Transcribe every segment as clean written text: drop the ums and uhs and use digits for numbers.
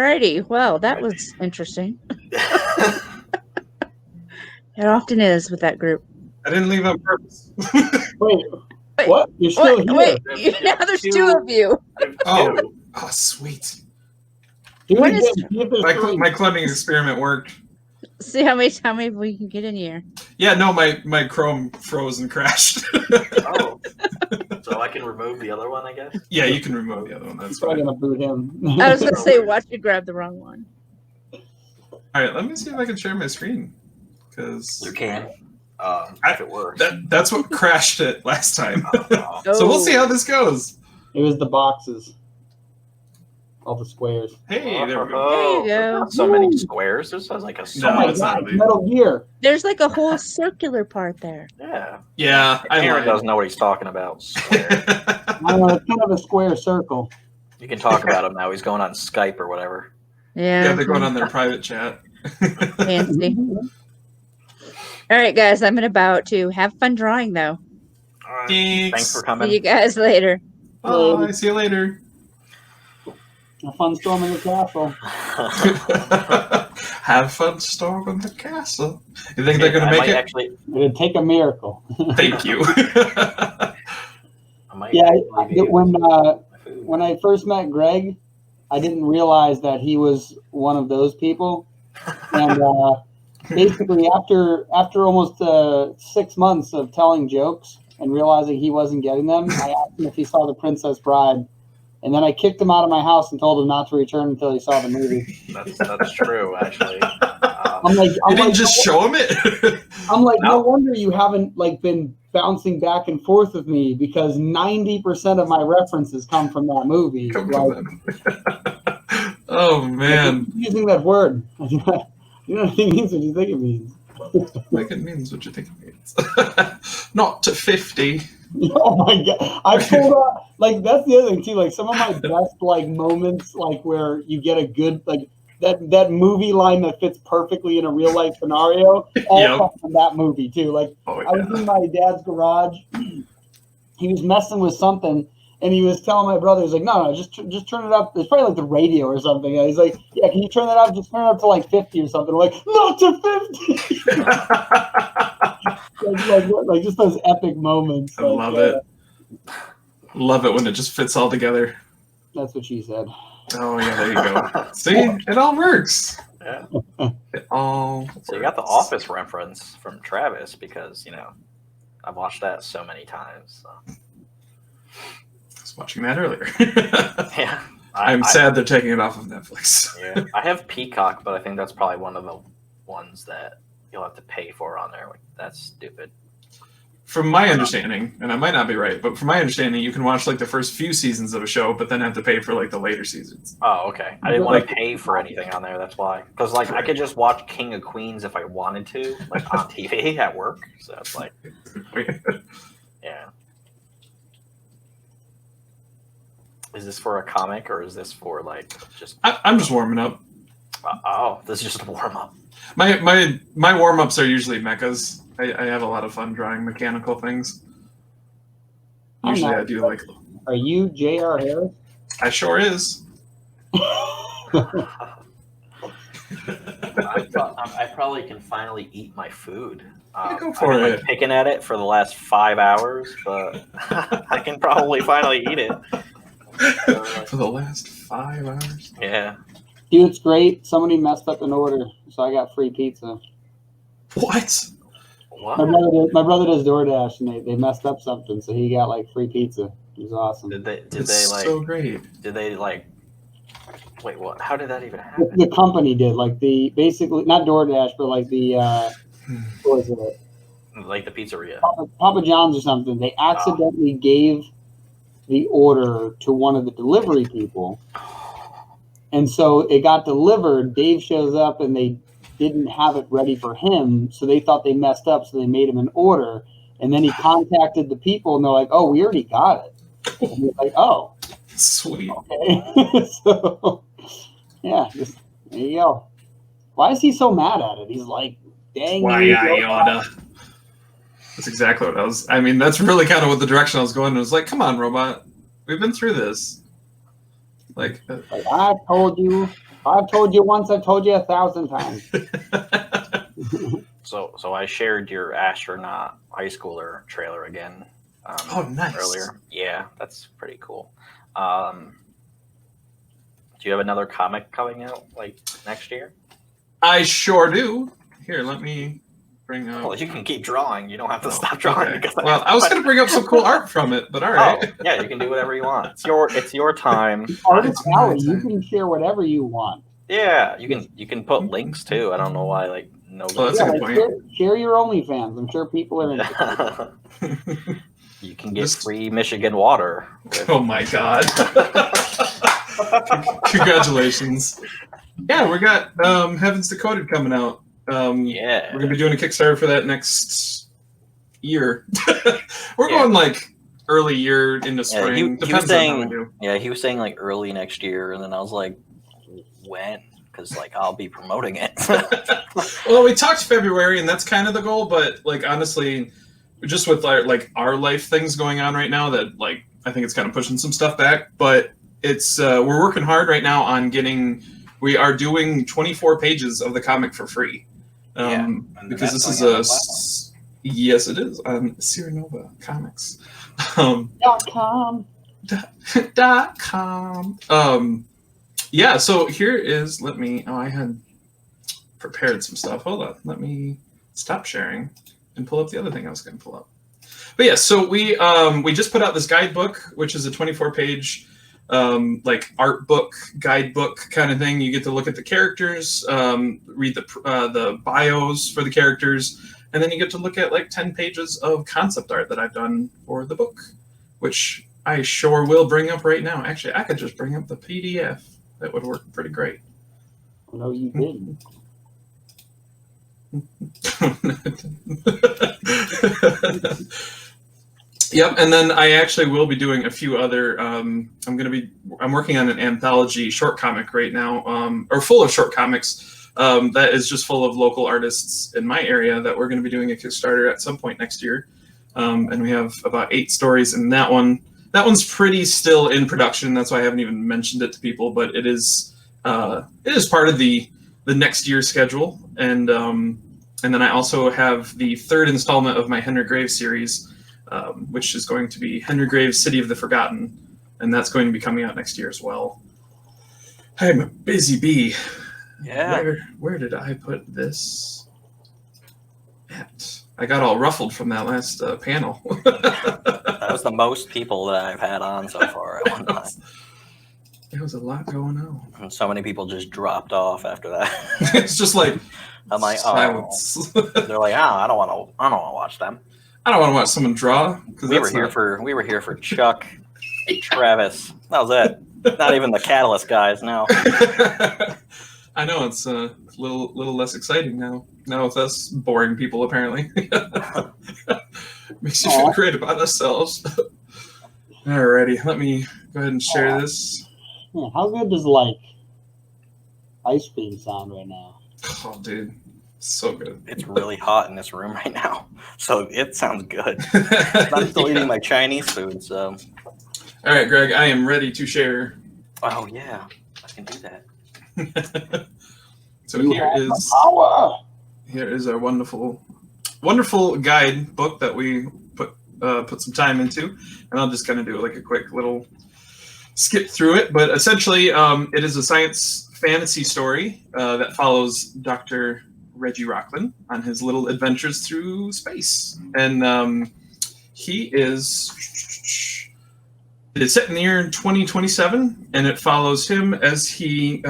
Alrighty. Well, that was interesting. It often is with that group. I didn't leave on purpose. Wait, what? You're still here. Wait, now there's two of you. Oh, sweet. What is- My cloning experiment worked. See how many we can get in here. Yeah, no, my Chrome froze and crashed. Oh. So I can remove the other one, I guess? Yeah, you can remove the other one. That's I'm fine. gonna boot him. I was going to say, watch you grab the wrong one. All right, let me see if I can share my screen. Because You can. If it works. that's what crashed it last time. Oh. So we'll see how this goes. It was the boxes. All the squares. Hey, there we go. Oh, There you go. So many squares. This sounds like a No, Oh my it's not god, really. Metal Gear. There's like a whole circular part there. Yeah. Yeah, I Aaron lied. doesn't know what he's talking about. Square. I don't know, it's kind of a square circle. You can talk about him now. He's going on Skype or whatever. Yeah. Yeah, they're going on their private chat. Fancy. All right, guys. I'm about to have fun drawing, though. All right. Thanks. Thanks for See coming. you guys later. Bye. See you later. A fun storm in the castle. Have fun storming the castle. You think they're going to make it? Actually, It'd take a miracle. Thank you. I might Yeah, actually be when my food. when I first met Greg, I didn't realize that he was one of those people. And basically, after almost 6 months of telling jokes and realizing he wasn't getting them, I asked him if he saw The Princess Bride. And then I kicked him out of my house and told him not to return until he saw the movie. That's true, actually. I'm like, You didn't just show him it? I'm like, no No. wonder you haven't been bouncing back and forth with me, because 90% of my references come from that movie. Come Like, on. Oh, man. using that word. You know what it means what you think it means. Like it means what you think it means. Not to 50. Oh my god! I pulled out that's the other thing too. Like some of my best moments, where you get a good that movie line that fits perfectly in a real life scenario. All Yep. come from that movie too. Oh, I was in my dad's garage. He was messing with something, and he was telling my brother, he's like, "No, just turn it up. It's probably the radio or something." And he's like, "Yeah, can you turn that up? Just turn it up to 50 or something." I'm like, not to 50. like just those epic moments. I love it. Love it when it just fits all together. That's what she said. Oh, yeah, there you go. See? It all works. Yeah. It all So you got the works. Office reference from Travis because, I've watched that so many times. So. I was watching that earlier. Yeah. I'm sad they're taking it off of Netflix. Yeah. I have Peacock, but I think that's probably one of the ones that you'll have to pay for on there. That's stupid. From my understanding, and I might not be right, but from my understanding, you can watch the first few seasons of a show, but then have to pay for the later seasons. Oh, okay. I didn't want to pay for anything on there. That's why. Because I could just watch King of Queens if I wanted to, on TV at work. So it's yeah. Is this for a comic or is this for just? I'm just warming up. This is just a warm up. My warm ups are usually mechas. I have a lot of fun drawing mechanical things. Usually I do Are you J.R. Harris? I sure is. I probably can finally eat my food. Go for I've been, it. picking at it for the last 5 hours, but I can probably finally eat it. For the last 5 hours. Yeah. Dude, it's great. Somebody messed up an order, so I got free pizza. What? What? My brother does DoorDash, and they messed up something, so he got free pizza. It was awesome. Did they so great. Did they wait, what? How did that even happen? The company did basically not DoorDash, but what was it? Like the pizzeria. Papa John's or something. They accidentally gave the order to one of the delivery people, and so it got delivered. Dave shows up, and they didn't have it ready for him, so they thought they messed up, so they made him an order, and then he contacted the people, and they're like, "Oh, we already got it." And he's like, "Oh, Sweet. okay." So, yeah, there you go. Why is he so mad at it? He's like, "Dang Why you, I oughta." That's exactly what I was. I mean, that's really kind of what the direction I was going. It was like, come on, robot. We've been through this. I told you I've told you once, I've told you 1,000 times. So I shared your astronaut high schooler trailer again. Nice. Earlier. Yeah, that's pretty cool. Do you have another comic coming out like next year? I sure do. Here, let me bring up. Well, you can keep drawing. You don't have to stop drawing. Okay. Well, I was going to bring up some cool art from it, but all right. Oh, yeah, you can do whatever you want. It's your time. Artist Alley, you can share whatever you want. Yeah, you can put links too. I don't know why nobody. Well, that's a good point. Share your OnlyFans. I'm sure people are interested. You can get free Michigan water. Oh my God. Congratulations. Yeah, we got Heavens Decoded coming out. Yeah. We're going to be doing a Kickstarter for that next year. We're going like early year into spring. He Depends was saying, on how we do. Yeah, he was saying like early next year, and then I was like, when? Because like I'll be promoting it. Well, we talked February, and that's kind of the goal. But like honestly, just with our life things going on right now, that like I think it's kind of pushing some stuff back. But it's we're working hard right now on getting. We are doing 24 pages of the comic for free. Because this is yes, it is on SeerNova Comics. .com. Yeah, so here is, I had prepared some stuff. Hold on, let me stop sharing and pull up the other thing I was going to pull up. But yeah, so we just put out this guidebook, which is a 24-page art book, guidebook kind of thing. You get to look at the characters, read the bios for the characters, and then you get to look at like 10 pages of concept art that I've done for the book, which I sure will bring up right now. Actually, I could just bring up the PDF. That would work pretty great. No, you didn't. Yep, and then I actually will be doing a few other. I'm working on an anthology short comic right now, or full of short comics. That is just full of local artists in my area that we're going to be doing a Kickstarter at some point next year. And we have about 8 stories in that one. That one's pretty still in production. That's why I haven't even mentioned it to people. But it is part of the next year's schedule. And then I also have the 3rd installment of my Henry Graves series, which is going to be Henry Graves' City of the Forgotten, and that's going to be coming out next year as well. I'm a busy bee. Yeah. Where did I put this at? I got all ruffled from that last panel. That was the most people that I've had on so far at one time. There was a lot going on. And so many people just dropped off after that. It's just like I'm like, silence. They're like, I don't want to watch them. I don't want to watch someone draw. We were here for Chuck, Travis. That was it. Not even the Catalyst guys now. I know it's a little less exciting now. Now with us boring people, apparently. Makes you feel great about ourselves. Alrighty, let me go ahead and share this. Yeah, how good does ice cream sound right now? Oh, dude, so good. It's really hot in this room right now, so it sounds good. I'm still eating my Chinese food, so. All right, Greg, I am ready to share. Oh yeah, I can do that. So here is our wonderful guide book that we put some time into, and I'll just kind of do like a quick little skip through it. But essentially, it is a science fantasy story that follows Dr. Reggie Rocklin on his little adventures through space, and it is set in the year 2027, and it follows him as he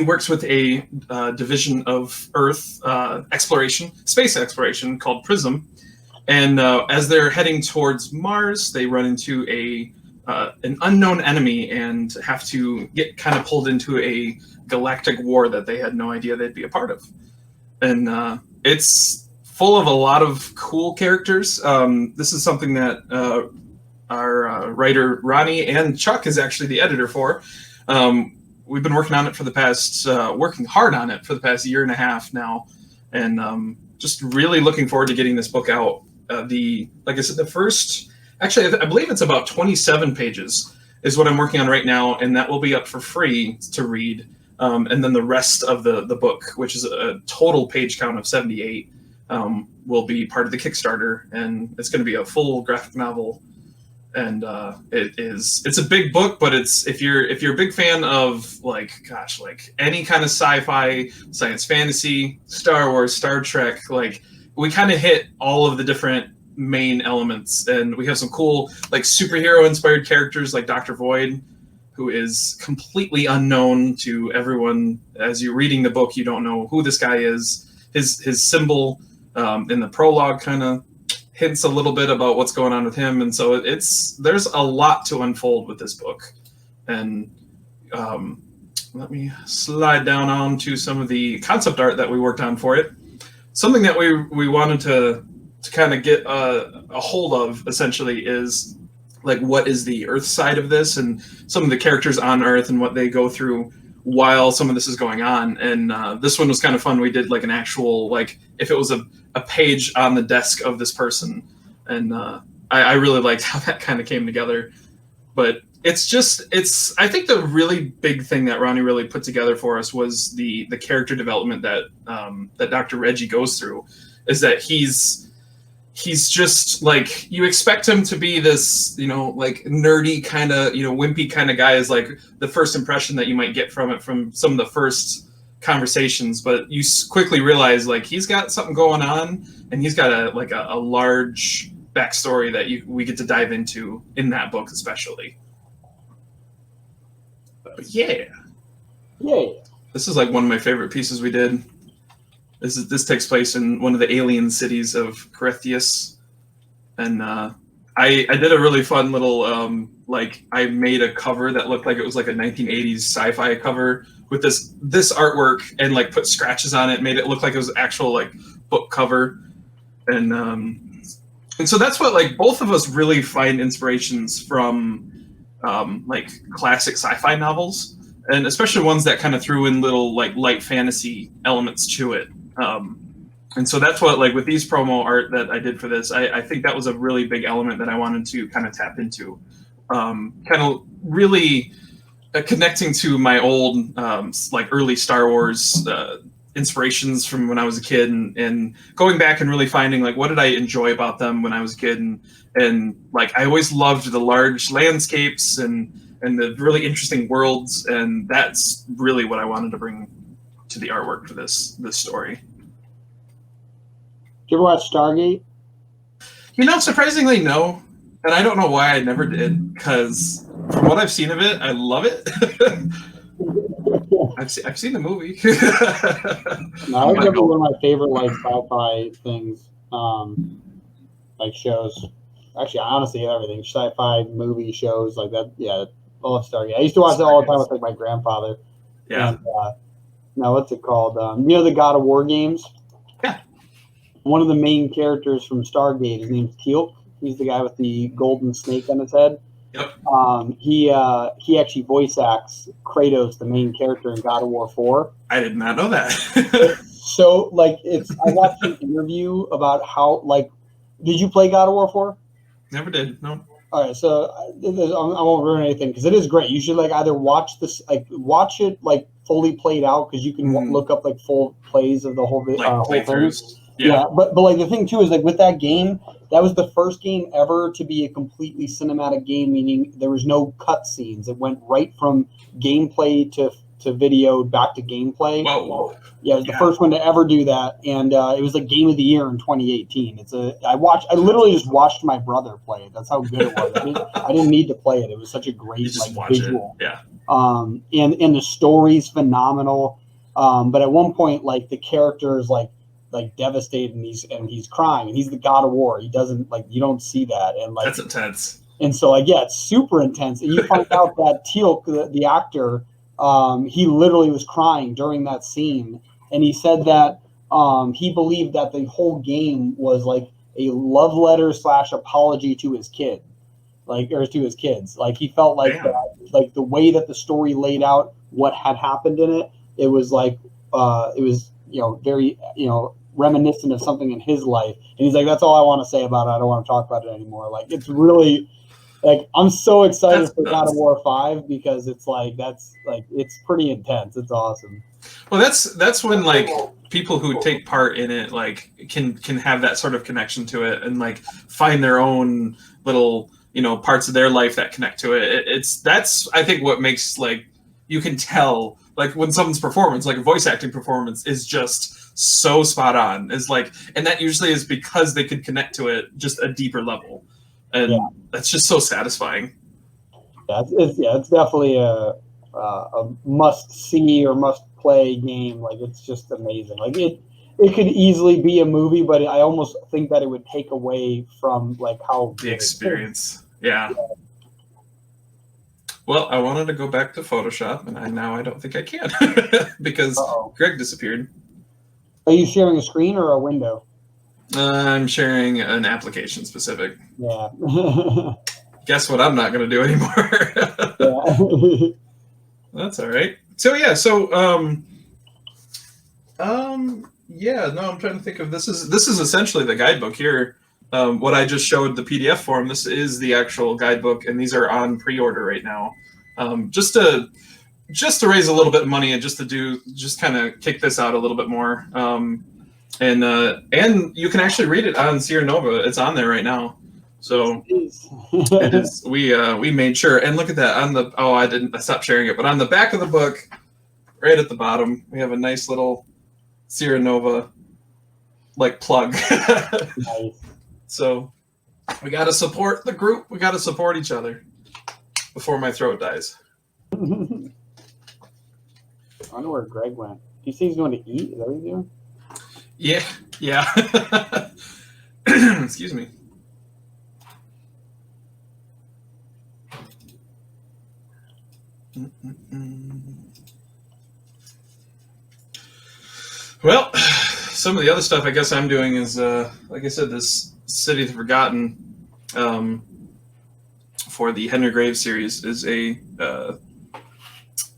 works with a division of Earth space exploration called PRISM. And as they're heading towards Mars, they run into an unknown enemy and have to get kind of pulled into a galactic war that they had no idea they'd be a part of. And it's full of a lot of cool characters. This is something that our writer Ronnie and Chuck is actually the editor for. We've been working hard on it for the past year and a half now, and just really looking forward to getting this book out. Like I said, I believe it's about 27 pages is what I'm working on right now, and that will be up for free to read and then the rest of the book, which is a total page count of 78, will be part of the Kickstarter, and it's going to be a full graphic novel. And it's a big book, but it's if you're a big fan of like any kind of sci-fi, science fantasy, Star Wars, Star Trek, like we kind of hit all of the different main elements, and we have some cool like superhero inspired characters like Dr. Void, who is completely unknown to everyone. As you're reading the book, you don't know who this guy is. His symbol in the prologue kind of hints a little bit about what's going on with him, and so there's a lot to unfold with this book. And let me slide down on to some of the concept art that we worked on for it. Something that we wanted to kind of get a hold of essentially is like what is the Earth side of this, and some of the characters on Earth and what they go through while some of this is going on. And this one was kind of fun. We did like an actual, like if it was a page on the desk of this person, and I really liked how that kind of came together. But I think the really big thing that Ronnie really put together for us was the character development that Dr. Reggie goes through. Is that he's just like, you expect him to be this, like nerdy kind of, wimpy kind of guy, is like the first impression that you might get from some of the first conversations, but you quickly realize like he's got something going on, and he's got a large backstory that we get to dive into in that book especially. But yeah, this is like one of my favorite pieces we did. This takes place in one of the alien cities of Corethius, and I did a really fun little I made a cover that looked like it was like a 1980s sci-fi cover with this artwork, and like put scratches on it, made it look like it was actual like book cover, and so that's what like both of us really find inspirations from, like classic sci-fi novels, and especially ones that kind of threw in little like light fantasy elements to it. And so that's what, like with these promo art that I did for this, I think that was a really big element that I wanted to kind of tap into, kind of really connecting to my old like early Star Wars inspirations from when I was a kid, and going back and really finding like what did I enjoy about them when I was a kid, and like I always loved the large landscapes and the really interesting worlds, and that's really what I wanted to bring to the artwork for this story. Did you ever watch Stargate? Surprisingly, no. And I don't know why I never did, because from what I've seen of it, I love it. I've seen the movie. No, it's definitely one of my favorite like sci-fi things, like shows. Actually, honestly, everything sci-fi movie shows like that. Yeah, I love Stargate. I used to watch it all the time with like my grandfather. Yeah. And, now what's it called? The God of War games. Yeah. One of the main characters from Stargate, his name's Teal'c. He's the guy with the golden snake on his head. Yep. He actually voice acts Kratos, the main character in God of War 4. I did not know that. So like I watched an interview about how like, did you play God of War 4? Never did. No. All right, so I won't ruin anything because it is great. You should like either watch it like fully played out, because you can look up like full plays of the whole thing. Yeah, but like the thing too is like with that game, that was the first game ever to be a completely cinematic game, meaning there was no cut scenes. It went right from gameplay to video back to gameplay. Whoa. Yeah, it was the first one to ever do that, and it was like Game of the Year in 2018. I literally just watched my brother play it. That's how good it was. I didn't need to play it. It was such a great like visual. It. Yeah. And the story's phenomenal. But at one point, like the character is like devastated, and he's crying, and he's the God of War. He doesn't like, you don't see that, and like that's intense. And so like it's super intense, and you find out that Teal'c, the actor, he literally was crying during that scene. And he said that he believed that the whole game was like a love letter / apology to his kid, or to his kids. Like he felt like like the way that the story laid out what had happened in it, it was like it was very reminiscent of something in his life. And he's like, that's all I want to say about it. I don't want to talk about it anymore. Like it's really Like, I'm so excited That's for God nuts. of War 5 because it's like it's pretty intense. It's awesome. Well, that's when like people who take part in it like can have that sort of connection to it and like find their own little parts of their life that connect to it. That's I think what makes like you can tell like when someone's performance, like a voice acting performance, is just so spot on. Is like, and that usually is because they could connect to it just a deeper level, and that's just so satisfying. It's definitely a must see or must play game. Like, it's just amazing. Like, it could easily be a movie, but I almost think that it would take away from like how The experience. Yeah. Well, I wanted to go back to Photoshop, and now I don't think I can because Greg disappeared. Are you sharing a screen or a window? I'm sharing an application specific. Yeah. Guess what I'm not going to do anymore. Yeah. That's all right. So yeah, I'm trying to think of this is essentially the guidebook here. What I just showed the PDF form, this is the actual guidebook, and these are on pre-order right now. Just to raise a little bit of money and just kind of kick this out a little bit more. And you can actually read it on SeerNova. It's on there right now. So it is. We made sure, and look at that on the. Oh, I stopped sharing it, but on the back of the book, right at the bottom, we have a nice little SeerNova like plug. Nice. So we got to support the group. We got to support each other before my throat dies. I wonder where Greg went. Do you think he's going to eat? Is that what he's doing? Yeah. Excuse me. Well, some of the other stuff I guess I'm doing is, like I said, this City of the Forgotten for the Henry Graves series is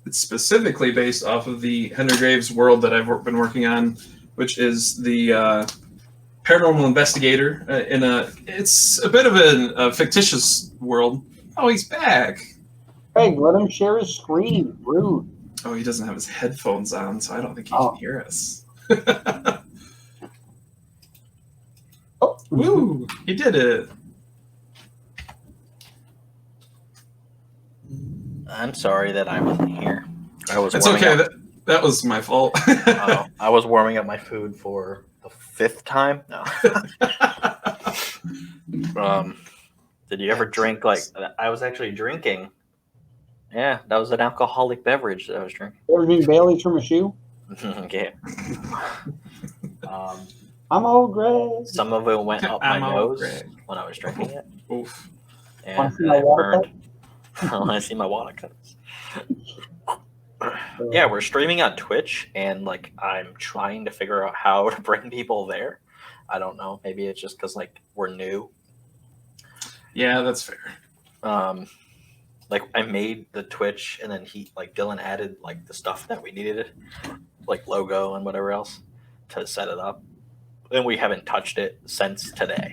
it's specifically based off of the Henry Graves world that I've been working on, which is the paranormal investigator. It's a bit of a fictitious world. Oh, he's back. Greg, let him share his screen. Rude. Oh, he doesn't have his headphones on, so I don't think he can hear us. Oh, Woo! He did it. I'm sorry that I wasn't here. It's okay. That was my fault. I was warming up my food for the 5th time. No. Did you ever drink like I was actually drinking? Yeah, that was an alcoholic beverage that I was drinking. You ever drink Bailey's from a shoe? Yeah. I'm old Greg. Some of it went up my I'm nose Greg. when I was drinking it. Oof. And Want to see my it water burned. I want to see my water cuts. Yeah, we're streaming on Twitch, and like I'm trying to figure out how to bring people there. I don't know. Maybe it's just because like we're new. Yeah, that's fair. Like I made the Twitch, and then Dylan added like the stuff that we needed, like logo and whatever else, to set it up. And we haven't touched it since today,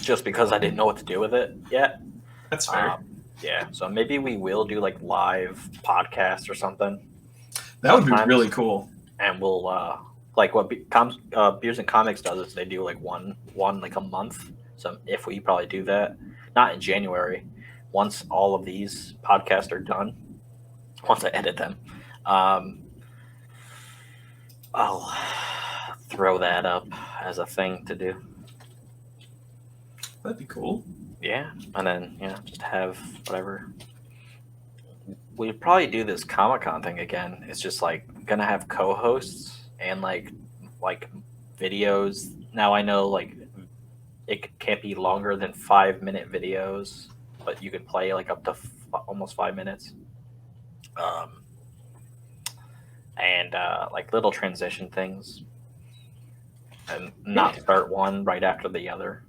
just because I didn't know what to do with it yet. That's fair. Yeah, so maybe we will do like live podcasts or something. That would be really cool. And we'll like what Beers and Comics does is they do like one like a month. So if we probably do that, not in January, once all of these podcasts are done, once I edit them, I'll throw that up as a thing to do. That'd be cool. Yeah, and then just have whatever. We'd probably do this Comic-Con thing again. It's just like gonna have co-hosts and like videos. Now I know like it can't be longer than 5-minute videos, but you can play like up to almost 5 minutes. And like little transition things, and not start one right after the other.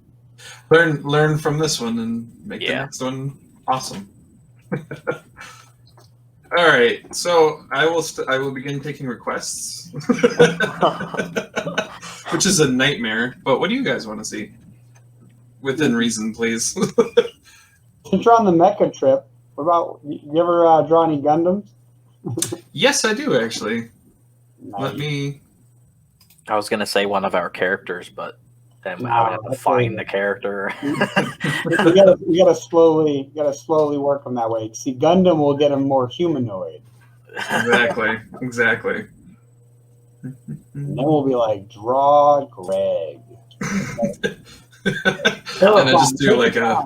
Learn from this one and make the next one awesome. All right, so I will begin taking requests, which is a nightmare. But what do you guys want to see? Within reason, please. Since you're on the Mecha trip, what about you ever draw any Gundams? Yes, I do actually. Nice. Let me. I was gonna say one of our characters, but then No, I would have to that's find right. the character. You gotta slowly work them that way. See, Gundam will get them more humanoid, Exactly. and then we'll be like, draw Greg. And then just do like a,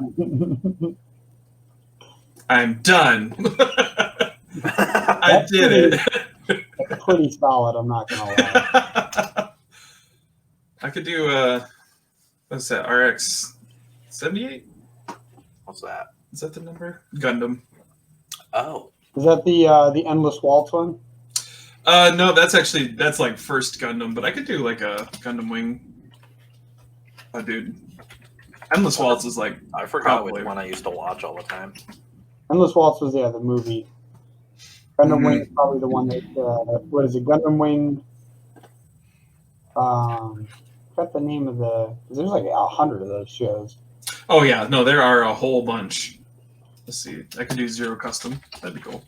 I'm done. I did it. That's pretty solid. I'm not gonna lie. I could do what's that? RX 78? What's that? Is that the number? Gundam. Oh, Is that the Endless Waltz one? No, that's like first Gundam, but I could do like a Gundam Wing. Oh, dude. Endless Waltz is like I forgot probably which one I used to watch all the time. Endless Waltz was the movie. Gundam Mhm. Wing is probably the one that what is it? Gundam Wing. Forgot the name of there's like 100 of those shows. Oh yeah, no, there are a whole bunch. Let's see. I could do Zero Custom. That'd be cool.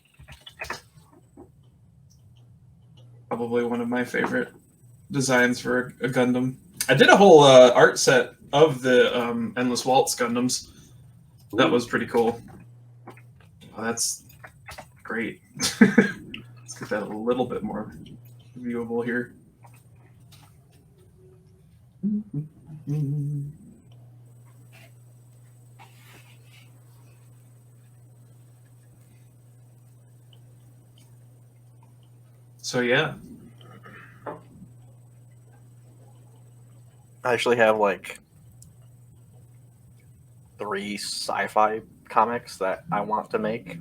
Probably one of my favorite designs for a Gundam. I did a whole art set of the Endless Waltz Gundams. That was pretty cool. Oh, that's great. Let's get that a little bit more viewable here. So yeah. I actually have like 3 sci-fi comics that I want to make,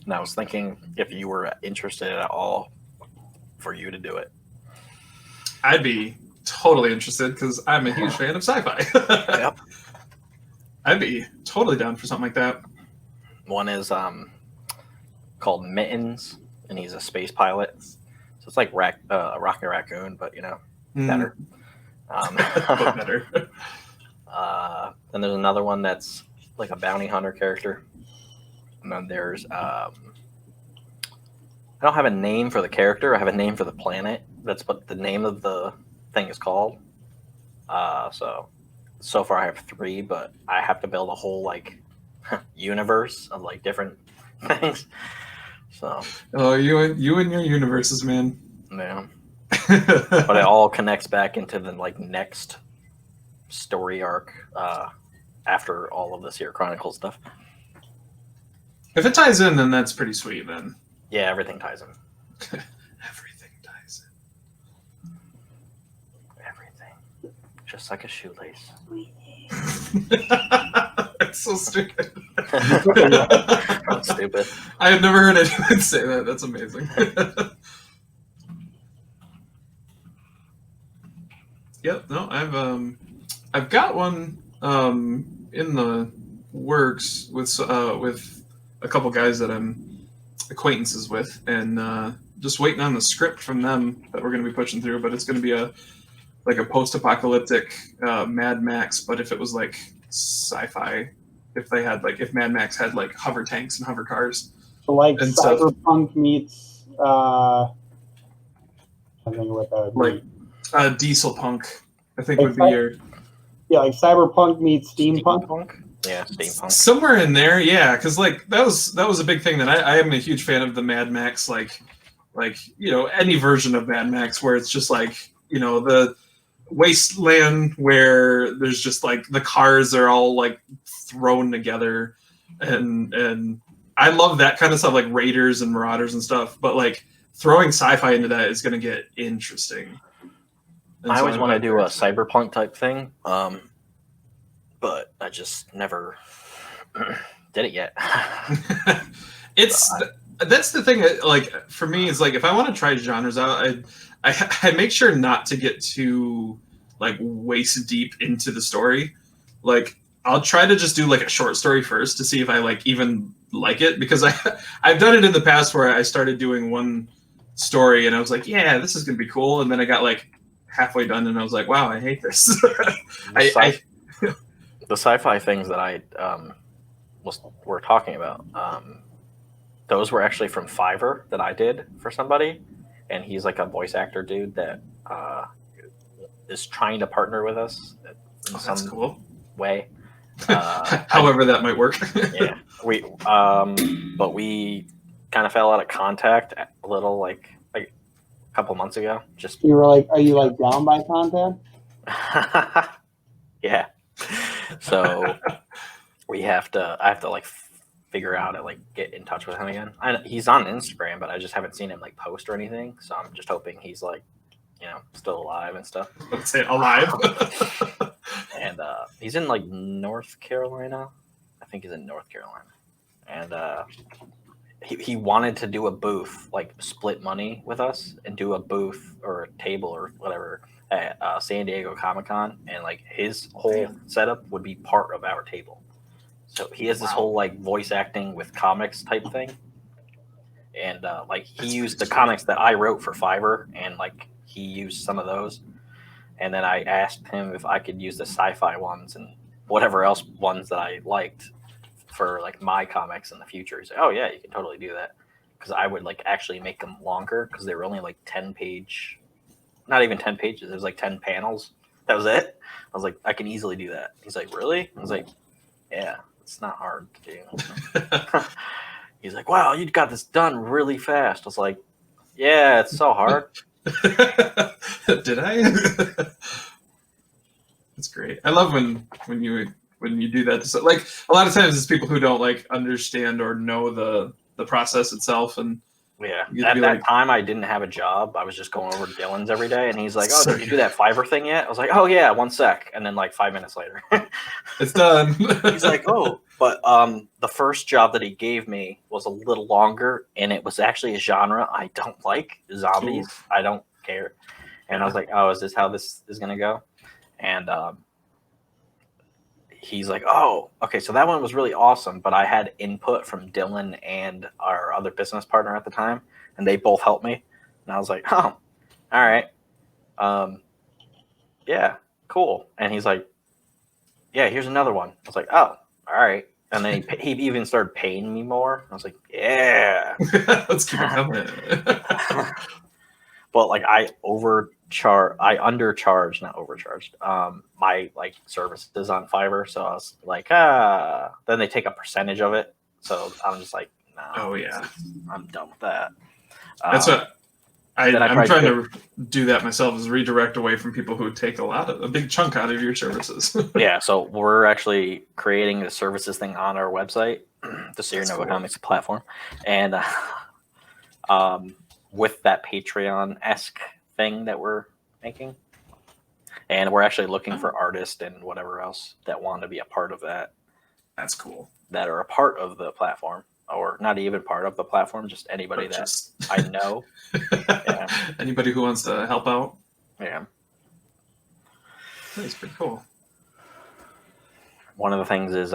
and I was thinking if you were interested at all, for you to do it. I'd be totally interested because I'm a huge fan of sci-fi. Yep. I'd be totally down for something like that. One is called Mittens, and he's a space pilot. So it's like Rocket Raccoon, but better. But better. Then there's another one that's like a bounty hunter character. And then there's I don't have a name for the character. I have a name for the planet. That's what the name of the thing is called. So far I have 3, but I have to build a whole like universe of like different things. So Oh, you and your universes, man. yeah. But it all connects back into the like next story arc after all of this here Chronicle stuff. If it ties in, then that's pretty sweet. Then Yeah, everything ties in. everything ties Everything. Just like a shoelace. in. That's so stupid. That's stupid. I have never heard anyone say that. That's amazing. Yep. No, I've got one in the works with a couple guys that I'm acquaintances with, and just waiting on the script from them that we're going to be pushing through. But it's going to be a post-apocalyptic Mad Max, but if it was like sci-fi, if Mad Max had like hover tanks and hover cars. So like And stuff. Cyberpunk meets I think what that would be. Like Diesel Punk, I think would be your Yeah, like Cyberpunk meets Steampunk. Yeah, steampunk. somewhere in there, yeah. Because like that was a big thing that I am a huge fan of the Mad Max, like any version of Mad Max where it's just like the wasteland where there's just like the cars are all like thrown together, and I love that kind of stuff, like Raiders and Marauders and stuff. But like throwing sci-fi into that is going to get interesting. And I so always I'm want to like- do a cyberpunk type thing, but I just never did it yet. That's the thing. Like for me, it's like if I want to try genres out, I make sure not to get too like waist deep into the story. Like I'll try to just do like a short story first to see if I even like it, because I've done it in the past where I started doing one story and I was like, yeah, this is gonna be cool, and then I got like halfway done and I was like, wow, I hate this. The sci-fi things that I we're talking about. Those were actually from Fiverr that I did for somebody, and he's like a voice actor dude that is trying to partner with us in that's some cool. way. However that might work. Yeah, but we kind of fell out of contact a little, like a couple months ago. Just You were like, are you like down by contact? yeah. So I have to like figure out and like get in touch with him again. He's on Instagram, but I just haven't seen him like post or anything. So I'm just hoping he's like, still alive and stuff. Let's say alive. And he's in like North Carolina. I think he's in North Carolina. And he wanted to do a booth, like split money with us and do a booth or a table or whatever at San Diego Comic-Con. And like his whole setup would be part of our table. So he has this whole like voice acting with comics type thing. And like he used the comics that I wrote for Fiverr, and like he used some of those. And then I asked him if I could use the sci-fi ones and whatever else ones that I liked for like my comics in the future. He's like, oh yeah, you can totally do that. Because I would like actually make them longer, because they were only like 10-page, not even 10 pages. It was like 10 panels. That was it. I was like, I can easily do that. He's like, really? I was like, yeah, it's not hard to do. He's like, wow, you got this done really fast. I was like, yeah, it's so hard. Did I? That's great. I love when you do that. So, like a lot of times it's people who don't like understand or know the process itself, and yeah. At that time, I didn't have a job. I was just going over Dylan's every day, and he's like, "Oh, did you do that Fiverr thing yet?" I was like, "Oh yeah, 1 sec," and then like 5 minutes later, it's done. He's like, "Oh," but the first job that he gave me was a little longer, and it was actually a genre I don't like, zombies. Oof. I don't care, and I was like, "Oh, is this how this is gonna go?" And he's like, oh, okay, so that one was really awesome, but I had input from Dylan and our other business partner at the time, and they both helped me. And I was like, oh, all right. Yeah, cool. And he's like, yeah, here's another one. I was like, oh, all right. And then he even started paying me more. I was like, yeah. Let's keep it coming. But like I undercharged, not overcharged, my like services on Fiverr. So I was like, then they take a percentage of it. So I'm just like, no. Oh yeah, I'm done with that. That's what I'm trying to do that myself, is redirect away from people who take a big chunk out of your services. Yeah. So we're actually creating the services thing on our website, the SeerNova Comics platform. And, with that Patreon-esque thing that we're making. And we're actually looking for artists and whatever else that want to be a part of that. That's cool. That are a part of the platform, or not even part of the platform, just anybody I know. Yeah. Anybody who wants to help out. Yeah. That's pretty cool. One of the things is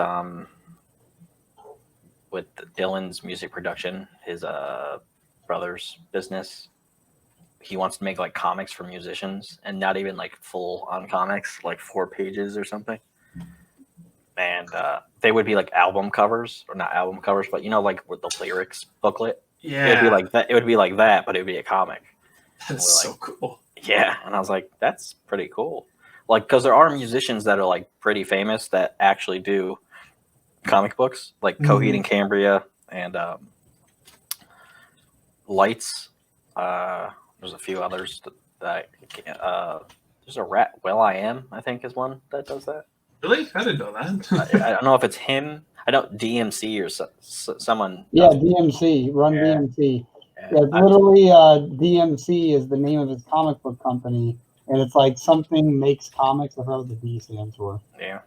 with Dylan's music production, his brother's business, he wants to make like comics for musicians, and not even like full on comics, like 4 pages or something. And they would be like album covers, or not album covers, but like with the lyrics booklet. Yeah, it would be like that. It would be like that, but it would be a comic. That's so cool. Yeah, and I was like, that's pretty cool. Like, because there are musicians that are like pretty famous that actually do comic books, like Coheed and Cambria and Lights. There's a few others that there's a rat. Well, I Am, I think, is one that does that. Really? I didn't know that. I don't know if it's him. I don't DMC or someone. Yeah, DMC. Run DMC. Yeah, literally, DMC is the name of his comic book company, and it's like something makes comics. I forgot what the D stands for. Yeah,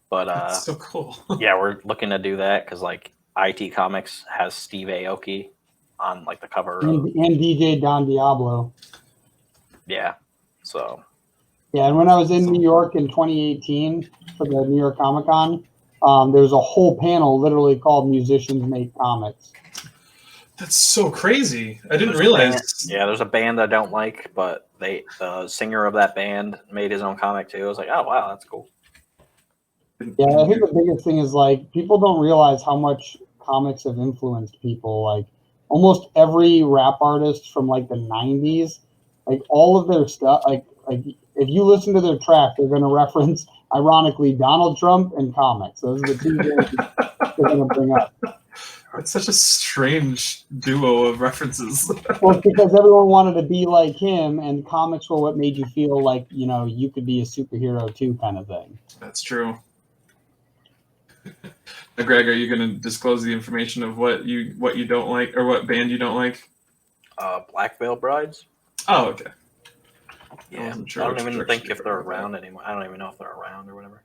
but that's so cool. Yeah, we're looking to do that because like IT Comics has Steve Aoki on like the cover and DJ Don Diablo. Yeah, so. Yeah, and when I was in New York in 2018 for the New York Comic Con, there was a whole panel literally called "Musicians Make Comics." That's so crazy! I didn't realize. There's a band I don't like, but the singer of that band made his own comic too. I was like, oh wow, that's cool. Yeah, I think the biggest thing is like people don't realize how much comics have influenced people. Like almost every rap artist from like the 90s, like all of their stuff, like if you listen to their track, they're going to reference, ironically, Donald Trump and comics. Those are the two things they're going to bring up. It's such a strange duo of references. Well, it's because everyone wanted to be like him, and comics were what made you feel like, you know, you could be a superhero too, kind of thing. That's true. Now, Greg, are you going to disclose the information of what you don't like, or what band you don't like? Black Veil Brides. Oh, okay. Yeah, wasn't sure I don't which even direction think you if were they're going with around anymore. I don't even know if they're around or whatever.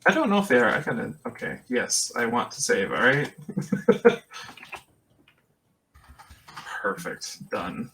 I don't know if they are. I kind of okay. Yes, I want to save. All right. Perfect. Done.